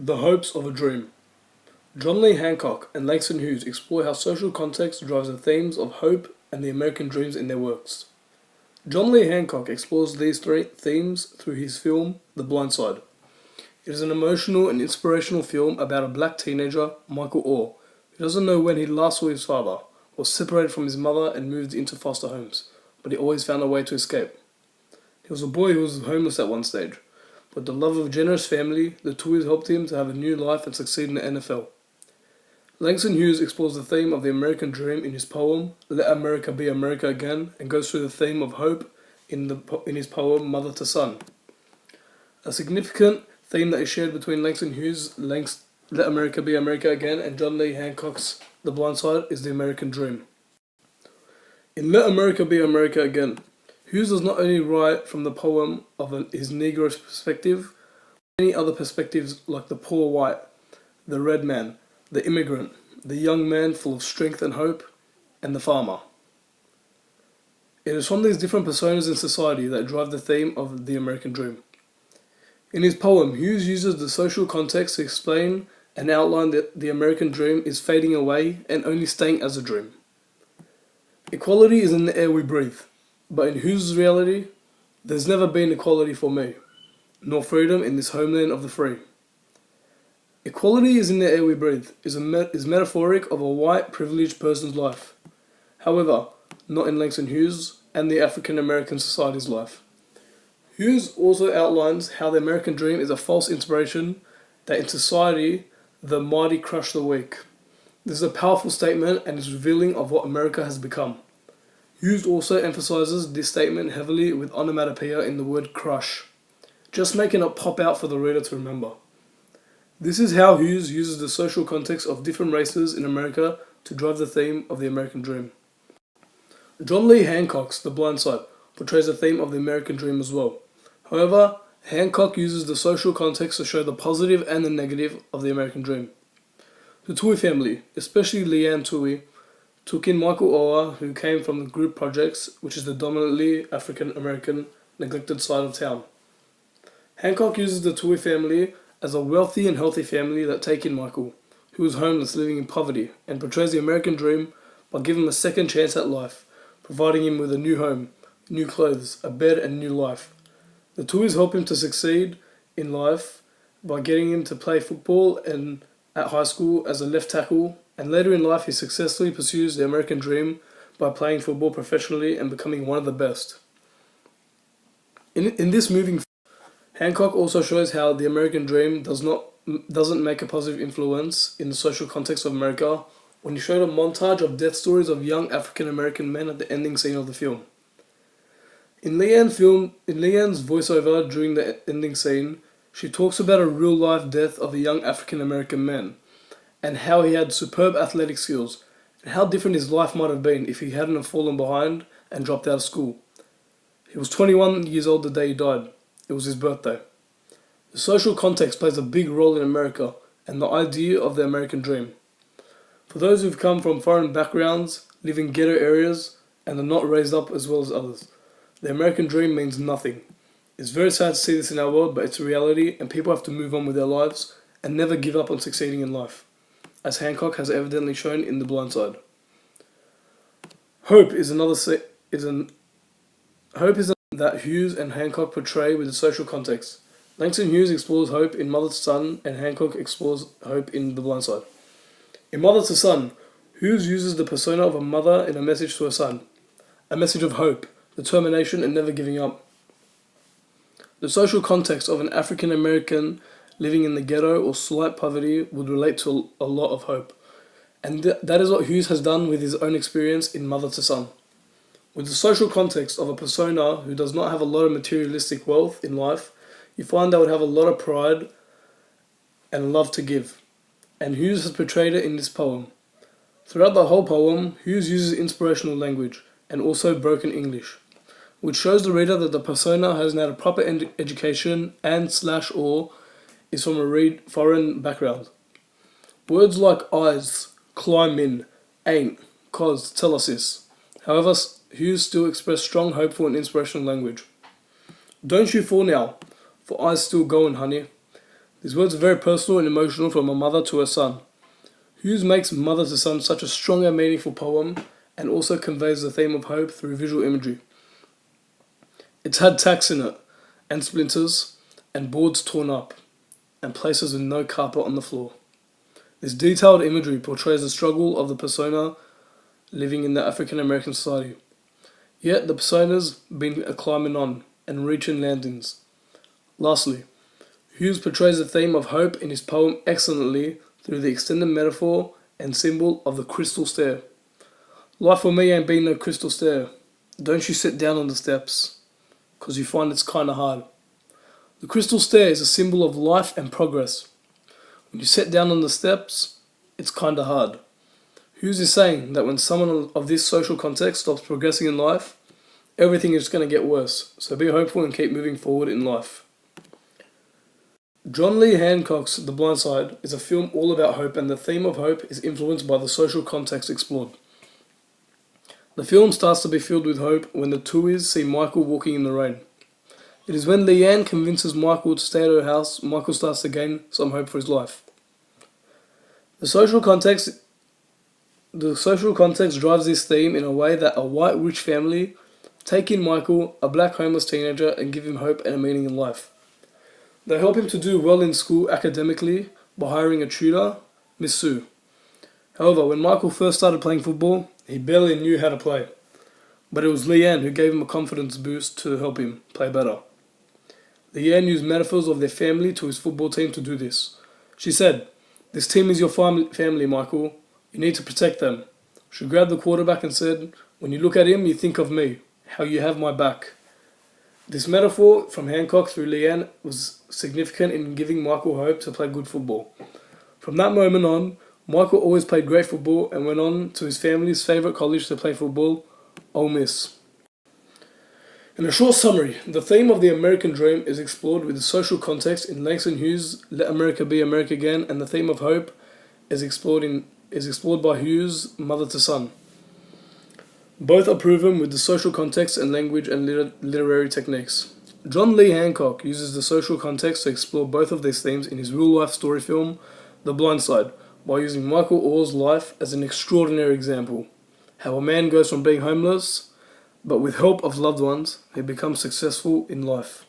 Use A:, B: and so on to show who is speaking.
A: The Hopes of a Dream. John Lee Hancock and Langston Hughes explore how social context drives the themes of hope and the American dreams in their works. John Lee Hancock explores these three themes through his film The Blind Side. It is an emotional and inspirational film about a black teenager, Michael Orr, who doesn't know when he last saw his father, was separated from his mother and moved into foster homes, but he always found a way to escape. He was a boy who was homeless at one stage, but the love of a generous family, the toys helped him to have a new life and succeed in the NFL. Langston Hughes explores the theme of the American dream in his poem, Let America Be America Again, and goes through the theme of hope in his poem, Mother to Son. A significant theme that is shared between Langston Hughes' Let America Be America Again and John Lee Hancock's The Blind Side is the American dream. In Let America Be America Again, Hughes does not only write from the poem of his Negro perspective, but many other perspectives like the poor white, the red man, the immigrant, the young man full of strength and hope, and the farmer. It is from these different personas in society that drive the theme of the American dream. In his poem, Hughes uses the social context to explain and outline that the American dream is fading away and only staying as a dream. Equality is in the air we breathe. But in Hughes' reality, there's never been equality for me, nor freedom in this homeland of the free. Equality is in the air we breathe is metaphoric of a white privileged person's life. However, not in Langston Hughes and the African American society's life. Hughes also outlines how the American dream is a false inspiration that in society, the mighty crush the weak. This is a powerful statement and is revealing of what America has become. Hughes also emphasizes this statement heavily with onomatopoeia in the word crush, just making it pop out for the reader to remember. This is how Hughes uses the social context of different races in America to drive the theme of the American dream. John Lee Hancock's The Blind Side portrays the theme of the American dream as well. However, Hancock uses the social context to show the positive and the negative of the American dream. The Tuohy family, especially Leanne Tuohy, took in Michael Orr, who came from the group projects, which is the dominantly African American neglected side of town. Hancock uses the Tuohy family as a wealthy and healthy family that take in Michael, who was homeless living in poverty, and portrays the American dream by giving him a second chance at life, providing him with a new home, new clothes, a bed and new life. The Tuohys help him to succeed in life by getting him to play football and at high school as a left tackle, and later in life he successfully pursues the American dream by playing football professionally and becoming one of the best. In this moving film, Hancock also shows how the American dream doesn't make a positive influence in the social context of America when he showed a montage of death stories of young African American men at the ending scene of the film. In Leanne's voiceover during the ending scene, she talks about a real-life death of a young African American man, and how he had superb athletic skills, and how different his life might have been if he hadn't have fallen behind and dropped out of school. He was 21 years old the day he died. It was his birthday. The social context plays a big role in America and the idea of the American dream. For those who've come from foreign backgrounds, live in ghetto areas, and are not raised up as well as others, the American dream means nothing. It's very sad to see this in our world, but it's a reality, and people have to move on with their lives and never give up on succeeding in life, as Hancock has evidently shown in The Blind Side. Hope is that Hughes and Hancock portray with the social context. Langston Hughes explores hope in Mother to Son, and Hancock explores hope in The Blind Side. In Mother to Son, Hughes uses the persona of a mother in a message to her son, a message of hope, determination, and never giving up. The social context of an African American living in the ghetto or slight poverty would relate to a lot of hope. And that is what Hughes has done with his own experience in Mother to Son. With the social context of a persona who does not have a lot of materialistic wealth in life, you find they would have a lot of pride and love to give. And Hughes has portrayed it in this poem. Throughout the whole poem, Hughes uses inspirational language and also broken English, which shows the reader that the persona has had a proper education and/or is from a foreign background. Words like eyes, climb in, ain't, cause, tell us this. However, Hughes still expressed strong, hopeful and inspirational language. Don't you fall now, for I's still going, honey. These words are very personal and emotional from a mother to her son. Hughes makes Mother to Son such a strong and meaningful poem and also conveys the theme of hope through visual imagery. It's had tacks in it, and splinters, and boards torn up, and places with no carpet on the floor. This detailed imagery portrays the struggle of the persona living in the African American society. Yet the persona's been climbing on and reaching landings. Lastly, Hughes portrays the theme of hope in his poem excellently through the extended metaphor and symbol of the crystal stair. Life for me ain't been no crystal stair. Don't you sit down on the steps, 'cause you find it's kinda hard. The crystal stair is a symbol of life and progress. When you sit down on the steps, it's kinda hard. Hughes is saying that when someone of this social context stops progressing in life, everything is going to get worse, so be hopeful and keep moving forward in life. John Lee Hancock's The Blind Side is a film all about hope, and the theme of hope is influenced by the social context explored. The film starts to be filled with hope when the Tuohys see Michael walking in the rain. It is when Leanne convinces Michael to stay at her house, Michael starts to gain some hope for his life. The social context drives this theme in a way that a white rich family take in Michael, a black homeless teenager, and give him hope and a meaning in life. They help him to do well in school academically by hiring a tutor, Miss Sue. However, when Michael first started playing football, he barely knew how to play. But it was Leanne who gave him a confidence boost to help him play better. Leanne used metaphors of their family to his football team to do this. She said, "This team is your family, Michael. You need to protect them." She grabbed the quarterback and said, "When you look at him, you think of me, how you have my back." This metaphor from Hancock through Leanne was significant in giving Michael hope to play good football. From that moment on, Michael always played great football and went on to his family's favourite college to play football, Ole Miss. In a short summary, the theme of the American dream is explored with the social context in Langston Hughes' Let America Be America Again, and the theme of hope is explored by Hughes' Mother to Son. Both are proven with the social context and language and literary techniques. John Lee Hancock uses the social context to explore both of these themes in his real-life story film, The Blind Side, by using Michael Orr's life as an extraordinary example. How a man goes from being homeless, but with help of loved ones, he becomes successful in life.